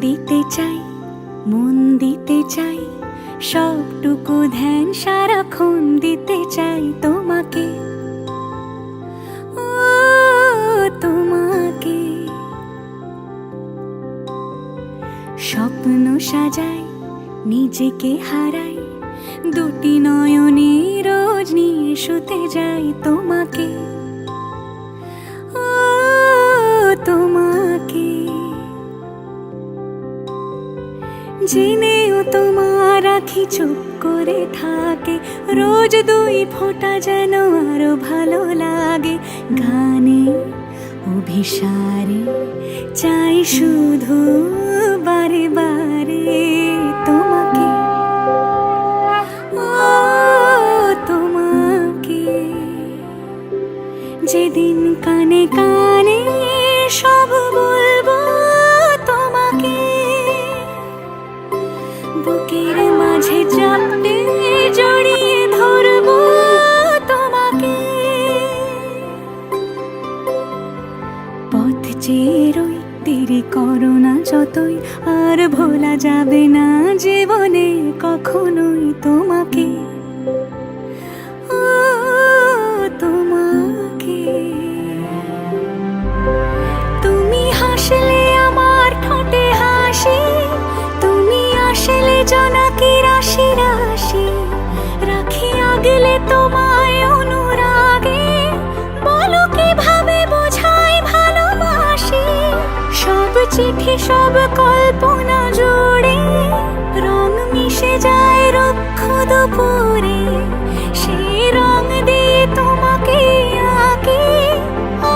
দিতে চাই, মন দিতে চাই, সবটুকু ধ্যান সারাক্ষণ দিতে চাই তোমাকে, ও তোমাকে। স্বপ্ন সাজাই, নিজেকে হারাই, দুটি নয়নে রোজ নিয়ে শুতে যাই তোমাকে, ও তোমাকে। জেনেও তোমার আঁখি চুপ করে থাকে, রোজ দুই ফোঁটা যেন আরো ভালো লাগে। গানে অভিসারে চাই শুধু বারে বারে তোমাকে, ও তোমাকে। যেদিন কানে কানে সব বলবো তোমাকে, বুকের মাঝে চাপতে জড়িয়ে ধরবো তোমাকে। পথ চেয়ে রই, দেরি করো না যতই, আর ভোলা যাবে না জীবনে কখনোই তোমাকে, ও তোমাকে। তুমি হাসলে আমার ঠোঁটে হাসি, তুমি আসলে জোনাকি রাশি রাশি, রাখি আগলে তোমায় অনুরাগে, বলো কিভাবে বোঝাই ভালোবাসি। সব চিঠি সব কল্পনা জুড়ে রং মিশে যায় রুক্ষ দুপুরে, সেই রং দিয়ে তোমাকে আঁকি,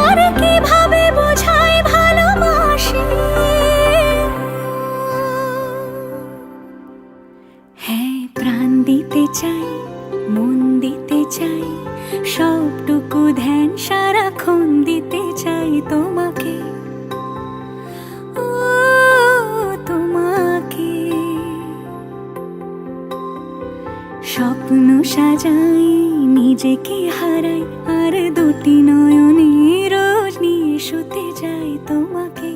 আর কিভাবে বোঝাই ভালোবাসি। হ্যাঁ, প্রাণ দিতে চাই, মন দিতে চাই, সবটুকু ধ্যান সারাক্ষণ দিতে চাই তোমাকে, ও তোমাকে। স্বপ্ন সাজাই, নিজেকে হারাই, আর দুটি নয়নে রোজ নিয়ে শুতে যাই তোমাকে।